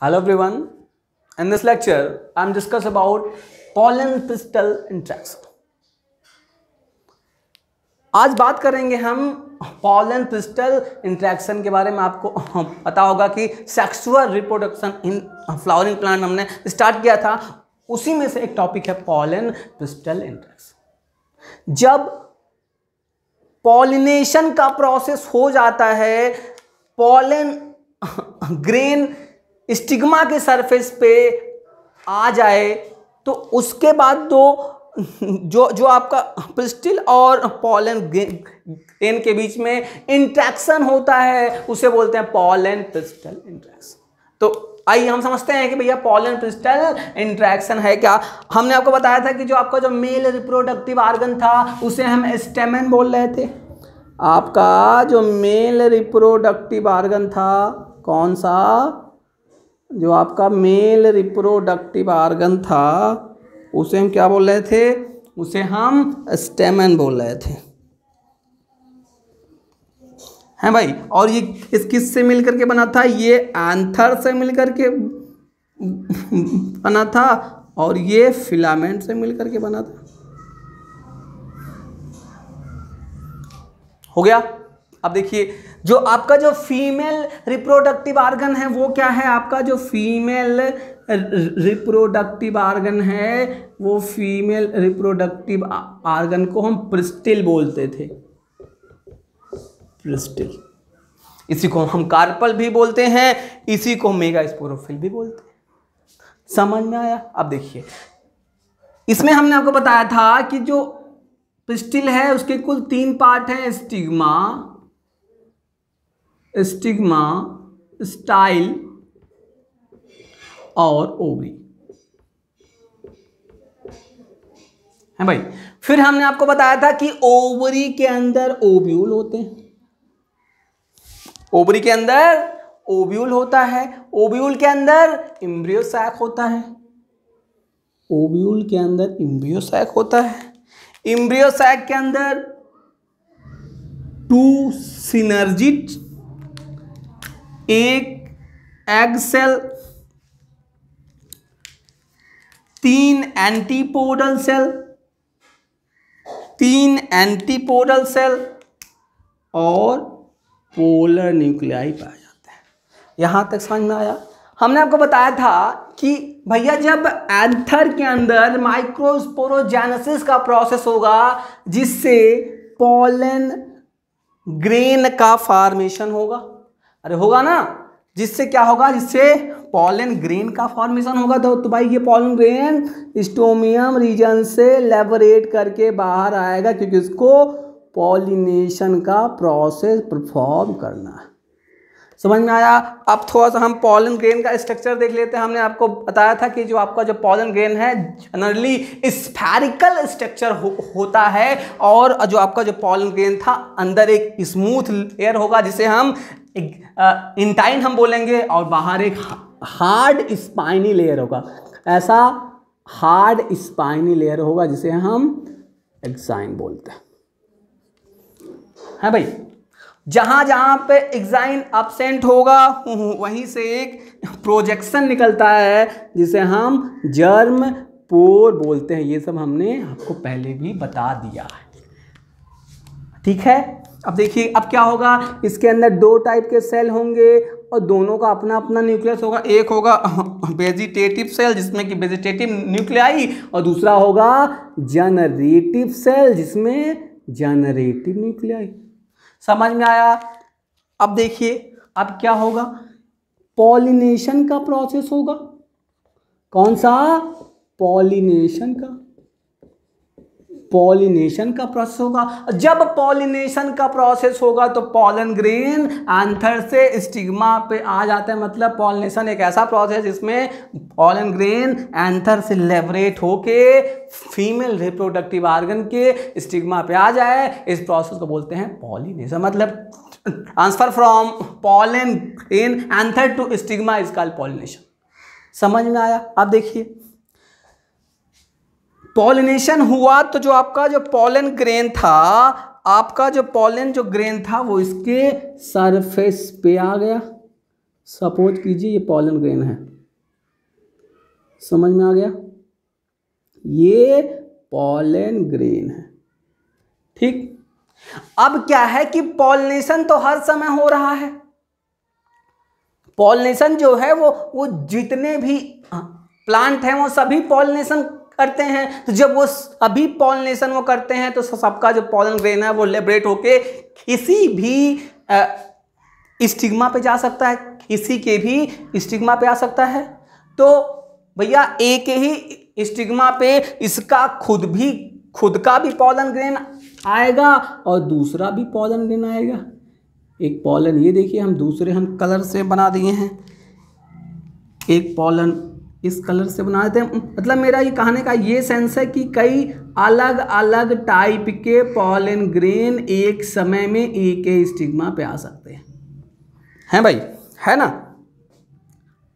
Hello everyone. In this lecture, I am discuss about pollen pistil interaction. आज बात करेंगे हम pollen pistil interaction के बारे में। आपको पता होगा कि sexual reproduction in flowering plant हमने स्टार्ट किया था, उसी में से एक टॉपिक है pollen pistil interaction। जब पॉलिनेशन का प्रोसेस हो जाता है, पॉलन ग्रेन स्टिग्मा के सरफेस पे आ जाए, तो उसके बाद जो आपका पिस्टिल और पॉलन ग्रेन के बीच में इंट्रैक्शन होता है, उसे बोलते हैं पॉलन पिस्टल इंट्रैक्शन। तो आइए हम समझते हैं कि भैया पॉलन पिस्टल इंट्रैक्शन है क्या। हमने आपको बताया था कि जो आपका जो मेल रिप्रोडक्टिव ऑर्गन था उसे हम स्टेमन बोल रहे थे। आपका जो मेल रिप्रोडक्टिव ऑर्गन था, कौन सा, जो आपका मेल रिप्रोडक्टिव ऑर्गन था उसे हम क्या बोल रहे थे, उसे हम स्टेमन बोल रहे थे, हैं भाई। और ये किस से मिलकर के बना था, ये एंथर से मिलकर के बना था और ये फिलामेंट से मिलकर के बना था। हो गया। अब देखिए, जो आपका जो फीमेल रिप्रोडक्टिव ऑर्गन है वो क्या है, आपका जो फीमेल रिप्रोडक्टिव ऑर्गन है वो फीमेल रिप्रोडक्टिव ऑर्गन को हम प्रिस्टिल बोलते थे, प्रिस्टिल। इसी को हम कार्पल भी बोलते हैं, इसी को मेगास्पोरोफिल भी बोलते हैं। समझ में आया। अब देखिए, इसमें हमने आपको बताया था कि जो पिस्टिल है उसके कुल 3 पार्ट हैं, स्टिग्मा, स्टाइल और ओवरी, है भाई। फिर हमने आपको बताया था कि ओवरी के अंदर ओव्यूल होते हैं, ओवरी के अंदर ओव्यूल होता है, ओव्यूल के अंदर एम्ब्रियो सैक होता है, ओव्यूल के अंदर एम्ब्रियो सैक होता है, एम्ब्रियो सैक के अंदर 2 synergid, 1 egg cell, 3 antipodal cell, 3 antipodal cell और पोलर न्यूक्लियाई पाया जाता है। यहां तक समझ में आया। हमने आपको बताया था कि भैया जब एंथर के अंदर माइक्रोस्पोरोजेनेसिस का प्रोसेस होगा, जिससे पॉलन ग्रेन का फॉर्मेशन होगा, अरे होगा ना, जिससे क्या होगा, जिससे पॉलन ग्रेन का फॉर्मेशन होगा। तो भाई ये पॉलन ग्रेन स्टोमियम रीजन से लेबरेट करके बाहर आएगा, क्योंकि उसको पॉलिनेशन का प्रोसेस परफॉर्म करना है। समझ में आया। अब थोड़ा सा हम पॉलन ग्रेन का स्ट्रक्चर देख लेते हैं। हमने आपको बताया था कि जो आपका जो पॉलन ग्रेन है जनरली स्फेरिकल स्ट्रक्चर होता है, और जो आपका जो पॉलन ग्रेन था अंदर एक स्मूथ लेयर होगा जिसे हम इंटाइन हम बोलेंगे, और बाहर एक हार्ड स्पाइनी लेयर होगा। ऐसा हार्ड स्पाइनी लेयर होगा जिसे हम एक्साइन बोलते हैं, है भाई। जहां जहां पे एक्साइन एब्सेंट होगा वहीं से एक प्रोजेक्शन निकलता है जिसे हम जर्म पोर बोलते हैं। ये सब हमने आपको पहले भी बता दिया है, ठीक है। अब देखिए, अब क्या होगा, इसके अंदर 2 टाइप के सेल होंगे और दोनों का अपना अपना न्यूक्लियस होगा। एक होगा वेजिटेटिव सेल जिसमें कि वेजिटेटिव न्यूक्लियाई, और दूसरा होगा जनरेटिव सेल जिसमें जनरेटिव न्यूक्लियाई। समझ में आया। अब देखिए, अब क्या होगा, पॉलिनेशन का प्रोसेस होगा। कौन सा, पॉलिनेशन का प्रोसेस होगा। जब पॉलिनेशन का प्रोसेस होगा तो पॉलन ग्रेन एंथर से स्टिग्मा पे आ जाता है। मतलब पॉलिनेशन एक ऐसा प्रोसेस जिसमें पॉलन ग्रेन एंथर से लेबरेट होके फीमेल रिप्रोडक्टिव ऑर्गन के स्टिग्मा पे आ जाए। इस प्रोसेस को बोलते हैं पॉलिनेशन। मतलब transfer from pollen grain anther to stigma is called pollination. समझ में आया। अब देखिए, पॉलिनेशन हुआ तो जो आपका जो पॉलन ग्रेन था, आपका जो पॉलन जो ग्रेन था वो इसके सरफेस पे आ गया, सपोज कीजिए ये पॉलन ग्रेन है, समझ में आ गया, ये पॉलन ग्रेन है, ठीक। अब क्या है कि पॉलिनेशन तो हर समय हो रहा है, पॉलिनेशन जो है वो जितने भी प्लांट हैं वो सभी पॉलिनेशन करते हैं। तो जब वो सभी पॉलिनेशन वो करते हैं तो सबका जो पॉलन ग्रेन है वो लिबरेट होके किसी भी स्टिग्मा पे जा सकता है, किसी के भी स्टिग्मा पे आ सकता है। तो भैया एक ही स्टिग्मा पे इसका खुद का भी पॉलन ग्रेन आएगा और दूसरा भी पॉलन ग्रेन आएगा। एक पॉलन ये देखिए हम कलर से बना दिए हैं, एक पॉलन इस कलर से बना देते हैं। मतलब मेरा ये कहने का ये सेंस है कि कई अलग अलग टाइप के पॉलन ग्रेन एक समय में एक ही स्टिग्मा पे आ सकते हैं भाई, है ना।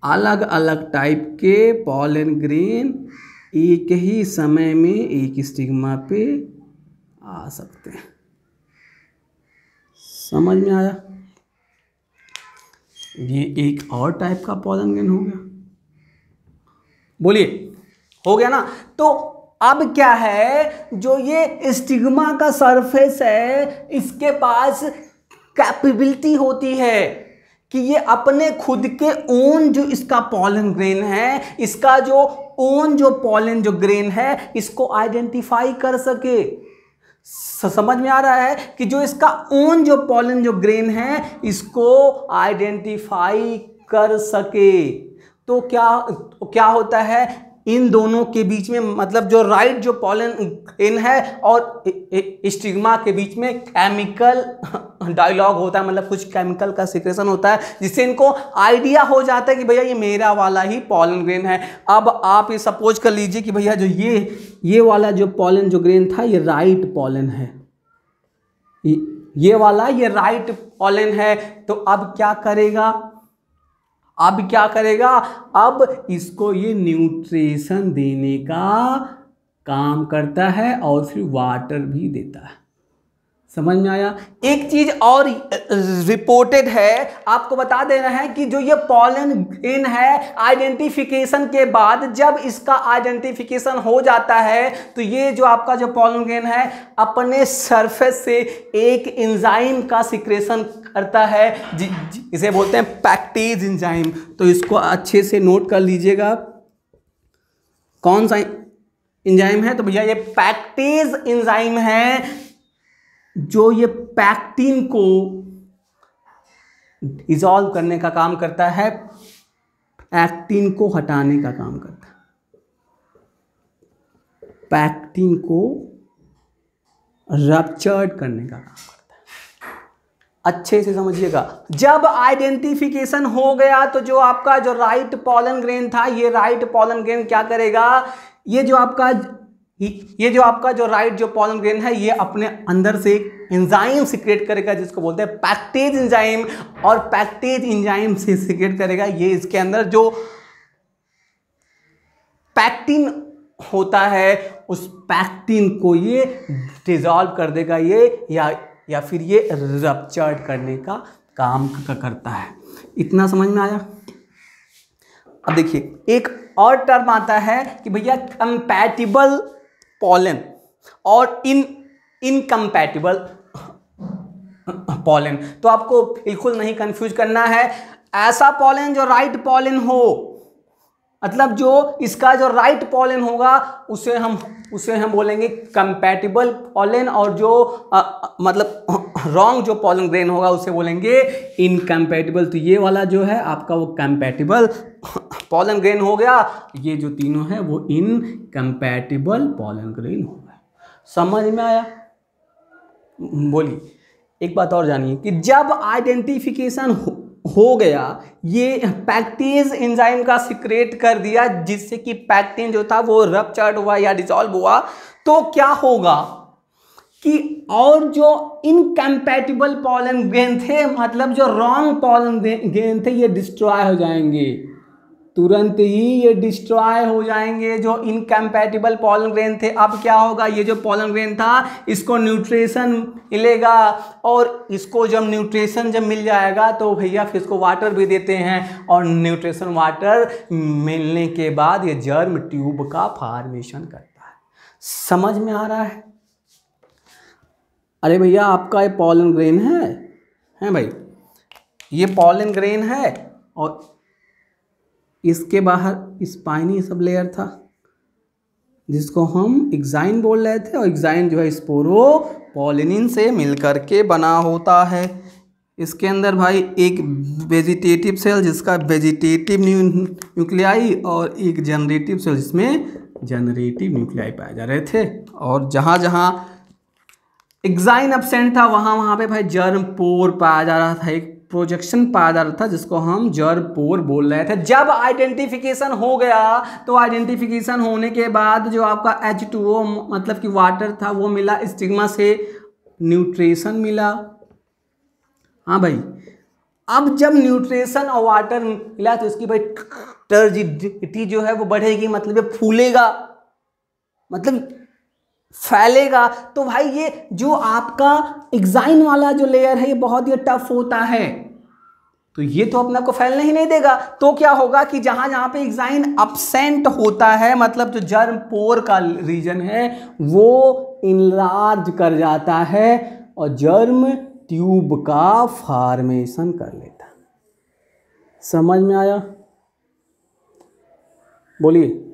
अलग अलग टाइप के पॉलन ग्रेन एक ही समय में एक स्टिग्मा पे आ सकते हैं, समझ में आया। ये एक और टाइप का पॉलन ग्रेन हो गया, बोलिए हो गया ना। तो अब क्या है, जो ये स्टिग्मा का सरफेस है इसके पास कैपेबिलिटी होती है कि ये अपने खुद के ओन जो इसका पॉलन ग्रेन है, इसका जो ओन जो पॉलन जो ग्रेन है इसको आइडेंटिफाई कर सके। समझ में आ रहा है कि जो इसका ओन जो पॉलन जो ग्रेन है इसको आइडेंटिफाई कर सके। तो क्या होता है इन दोनों के बीच में, मतलब जो राइट जो पॉलन ग्रेन है और स्टिग्मा के बीच में केमिकल डायलॉग होता है, मतलब कुछ केमिकल का सिक्रेशन होता है जिससे इनको आइडिया हो जाता है कि भैया ये मेरा वाला ही पॉलन ग्रेन है। अब आप ये सपोज कर लीजिए कि भैया जो ये वाला जो पॉलन जो ग्रेन था ये राइट पॉलन है, ये वाला ये राइट पॉलन है। तो अब क्या करेगा, अब इसको ये न्यूट्रिशन देने का काम करता है और फिर वाटर भी देता है, समझ में आया। एक चीज और रिपोर्टेड है, आपको बता देना है कि जो ये पॉलन ग्रेन है आइडेंटिफिकेशन के बाद जब इसका आइडेंटिफिकेशन हो जाता है तो ये जो आपका जो पॉलन ग्रेन है अपने सरफेस से एक एंजाइम का सिक्रेशन करता है इसे बोलते हैं पैक्टेज एंजाइम। तो इसको अच्छे से नोट कर लीजिएगा, कौन सा एंजाइम है, तो भैया ये पैक्टेज एंजाइम है जो ये पैक्टिन को डिसॉल्व करने का काम करता है, पैक्टिन को हटाने का काम करता है, पैक्टिन को रप्चर्ड करने का काम करता है। अच्छे से समझिएगा, जब आइडेंटिफिकेशन हो गया तो जो आपका जो राइट पॉलन ग्रेन था, ये राइट पॉलन ग्रेन क्या करेगा, ये जो आपका जो राइट जो पॉलन ग्रेन है ये अपने अंदर से एक एंजाइम सिक्रेट करेगा जिसको बोलते हैं पैक्टेज एंजाइम, और पैक्टेज एंजाइम से सिक्रेट करेगा ये इसके अंदर जो पैक्टिन होता है उस पैक्टिन को ये डिसॉल्व कर देगा ये या फिर ये रप्चर्ड करने का काम करता है। इतना समझ में आया। अब देखिए एक और टर्म आता है कि भैया कंपैटिबल पॉलन और इनकम्पैटिबल पॉलन। तो आपको बिल्कुल नहीं कंफ्यूज करना है। ऐसा पॉलन जो राइट पॉलन हो, मतलब जो इसका जो राइट पॉलन होगा उसे हम बोलेंगे कंपैटिबल पॉलन, और जो मतलब रॉन्ग जो पॉलन ग्रेन होगा उसे बोलेंगे इनकम्पैटिबल। तो ये वाला जो है आपका वो कंपैटिबल पॉलन ग्रेन हो गया, ये जो तीनों है वो इनकम्पैटिबल पॉलन ग्रेन हो गया। समझ में आया। बोलिए एक बात और जानिए कि जब आइडेंटिफिकेशन हो गया, ये पैक्टेज एंजाइम का सिक्रेट कर दिया जिससे कि पैक्टिन जो था वो रप्चर्ड हुआ या डिसॉल्व हुआ, तो क्या होगा कि और जो इनकम्पैटिबल पॉलन ग्रेन थे, मतलब जो रॉन्ग पॉलन ग्रेन थे, ये डिस्ट्रॉय हो जाएंगे। तुरंत ही ये डिस्ट्रॉय हो जाएंगे जो इनकम्पैटिबल पॉलन ग्रेन थे। अब क्या होगा, ये जो पॉलन ग्रेन था इसको न्यूट्रिशन मिलेगा, और इसको जब न्यूट्रिशन जब मिल जाएगा तो भैया फिर इसको वाटर भी देते हैं, और न्यूट्रिशन वाटर मिलने के बाद ये जर्म ट्यूब का फॉर्मेशन करता है। समझ में आ रहा है? अरे भैया आपका ये पॉलन ग्रेन है भाई, ये पॉलन ग्रेन है, और इसके बाहर स्पाइनी सब लेयर था जिसको हम एक्साइन बोल रहे थे, और एक्साइन जो है स्पोरोपोलिनिन से मिलकर के बना होता है। इसके अंदर भाई एक वेजिटेटिव सेल जिसका वेजिटेटिव न्यूक्लियाई, और एक जनरेटिव सेल जिसमें जनरेटिव न्यूक्लियाई पाए जा रहे थे। और जहाँ जहाँ एक्साइन एब्सेंट था वहाँ वहाँ पे भाई जर्म पोर पाया जा रहा था, एक प्रोजेक्शन पाया जा रहा था जिसको हम जर्म पोर बोल रहे थे। जब आइडेंटिफिकेशन हो गया तो आइडेंटिफिकेशन होने के बाद जो आपका H2O मतलब कि वाटर था वो मिला, स्टिग्मा से न्यूट्रिशन मिला। हाँ भाई, अब जब न्यूट्रिशन और वाटर मिला तो इसकी भाई टर्जिडिटी जो है वो बढ़ेगी, मतलब ये फूलेगा, मतलब फैलेगा। तो भाई ये जो आपका एक्साइन वाला जो लेयर है ये बहुत ही टफ होता है, तो ये तो अपने को फैलने ही नहीं देगा। तो क्या होगा कि जहां जहां पे एक्साइन एब्सेंट होता है, मतलब जो जर्म पोर का रीजन है वो इनलार्ज कर जाता है और जर्म ट्यूब का फॉर्मेशन कर लेता है। समझ में आया? बोलिए।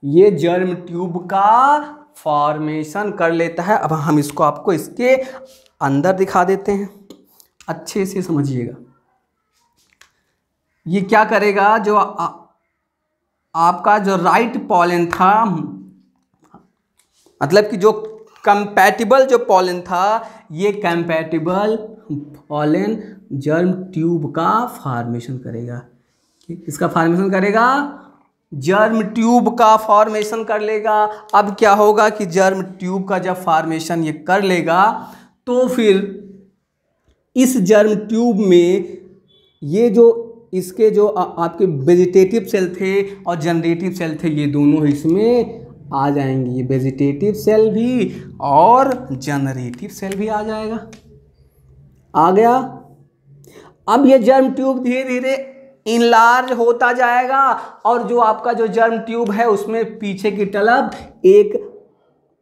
ये जर्म ट्यूब का फॉर्मेशन कर लेता है। अब हम इसको आपको इसके अंदर दिखा देते हैं, अच्छे से समझिएगा। ये क्या करेगा, जो आपका जो राइट पॉलन था, मतलब कि जो कंपैटिबल जो पॉलन था, ये कंपैटिबल पॉलन जर्म ट्यूब का फॉर्मेशन करेगा। इसका फॉर्मेशन करेगा, जर्म ट्यूब का फॉर्मेशन कर लेगा। अब क्या होगा कि जर्म ट्यूब का जब फॉर्मेशन ये कर लेगा तो फिर इस जर्म ट्यूब में ये जो इसके जो आपके वेजिटेटिव सेल थे और जनरेटिव सेल थे, ये दोनों इसमें आ जाएंगे। ये वेजिटेटिव सेल भी और जनरेटिव सेल भी आ जाएगा। आ गया। अब ये जर्म ट्यूब धीरे धीरे इनलार्ज होता जाएगा, और जो आपका जो जर्म ट्यूब है उसमें पीछे की तरफ एक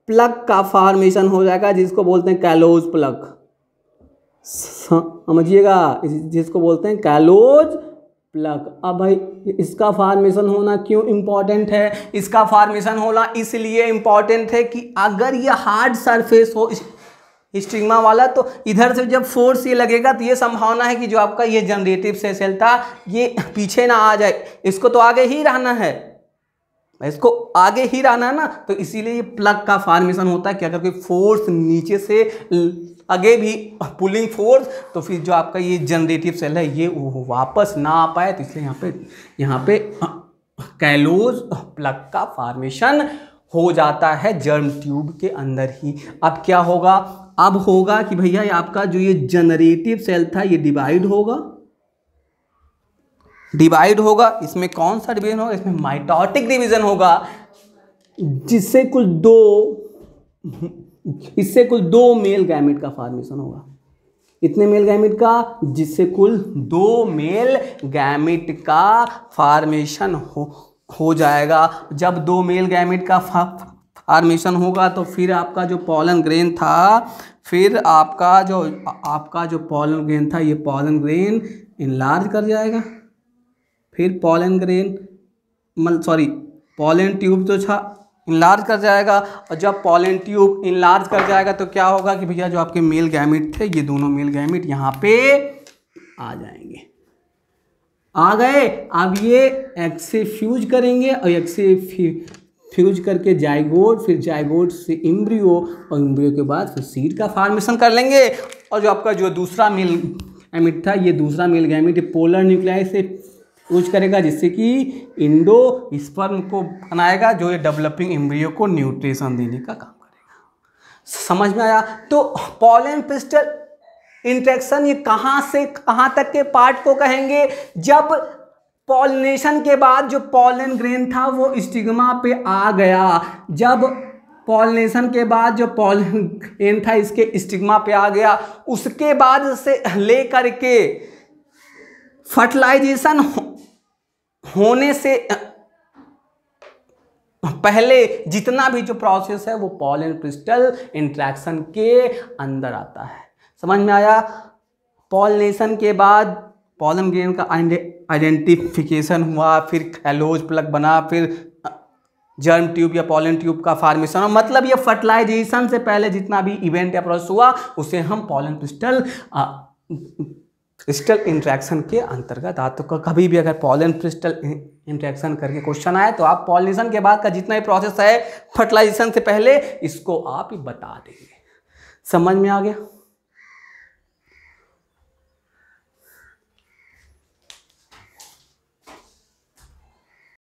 प्लग का फॉर्मेशन हो जाएगा जिसको बोलते हैं कैलोज प्लग। समझिएगा, जिसको बोलते हैं कैलोज प्लग। अब भाई इसका फॉर्मेशन होना क्यों इम्पोर्टेंट है? इसका फॉर्मेशन होना इसलिए इम्पोर्टेंट है कि अगर ये हार्ड सरफेस हो स्टिग्मा वाला, तो इधर से जब फोर्स ये लगेगा तो ये संभावना है कि जो आपका ये जनरेटिव सेल था ये पीछे ना आ जाए, इसको तो आगे ही रहना है, इसको आगे ही रहना है ना। तो इसीलिए ये प्लग का फॉर्मेशन होता है कि अगर कोई फोर्स नीचे से आगे भी पुलिंग फोर्स, तो फिर जो आपका ये जनरेटिव सेल है ये वापस ना आ पाए, तो इसलिए यहाँ पे कैलोज प्लग का फॉर्मेशन हो जाता है जर्म ट्यूब के अंदर ही। अब क्या होगा? अब होगा कि भैया आपका जो ये जनरेटिव सेल था ये डिवाइड होगा। इसमें कौन सा डिवीजन होगा? इसमें माइटोटिक डिवीजन होगा, जिससे कुल दो मेल गैमेट का फॉर्मेशन होगा। इतने मेल गैमेट का, जिससे कुल 2 मेल गैमेट का फॉर्मेशन हो जाएगा। जब 2 मेल गैमेट का फॉर्मेशन होगा तो फिर आपका जो पॉलन ग्रेन था, फिर आपका जो पॉलन ग्रेन था, ये पॉलन ग्रेन इनलार्ज कर जाएगा। फिर पॉलन ट्यूब जो था इनलार्ज कर जाएगा, और जब पॉलन ट्यूब इनलार्ज कर जाएगा तो क्या होगा कि भैया जो आपके मेल गैमेट थे, ये दोनों मेल गैमेट यहाँ पे आ जाएंगे। आ गए। अब ये एग से फ्यूज करेंगे, और एग से फ्यूज करके जाइगोट, फिर जाइगोट से इम्ब्रियो, और इम्ब्रियो के बाद फिर सीड का फॉर्मेशन कर लेंगे। और जो आपका जो दूसरा मेल गैमेट था, ये दूसरा मेल गैमेट पोलर न्यूक्लियाई से फ्यूज करेगा, जिससे कि इंडोस्पर्म को बनाएगा, जो ये डेवलपिंग इम्ब्रियो को न्यूट्रिशन देने का काम करेगा। समझ में आया? तो पॉलन पिस्टल इंटरेक्शन ये कहाँ से कहाँ तक के पार्ट को कहेंगे? जब पॉलिनेशन के बाद जो पॉलन ग्रेन था वो स्टिग्मा पे आ गया। जब पॉलिनेशन के बाद जो पॉलन ग्रेन था इसके स्टिग्मा पे आ गया, उसके बाद से लेकर के फर्टिलाइजेशन होने से पहले जितना भी जो प्रोसेस है वो पॉलन क्रिस्टल इंटरेक्शन के अंदर आता है। समझ में आया? पॉलिनेशन के बाद पॉलन ग्रेन का आइडेंटिफिकेशन हुआ, फिर कैलोज प्लग बना, फिर जर्म ट्यूब या पॉलन ट्यूब का फॉर्मेशन हुआ। मतलब ये फर्टिलाइजेशन से पहले जितना भी इवेंट या प्रोसेस हुआ उसे हम पॉलन क्रिस्टल इंटरेक्शन के अंतर्गत आ। तो कभी भी अगर पॉलन क्रिस्टल इंटरेक्शन करके क्वेश्चन आए तो आप पॉलिनेशन के बाद का जितना भी प्रोसेस है फर्टिलाइजेशन से पहले इसको आप बता देंगे। समझ में आ गया?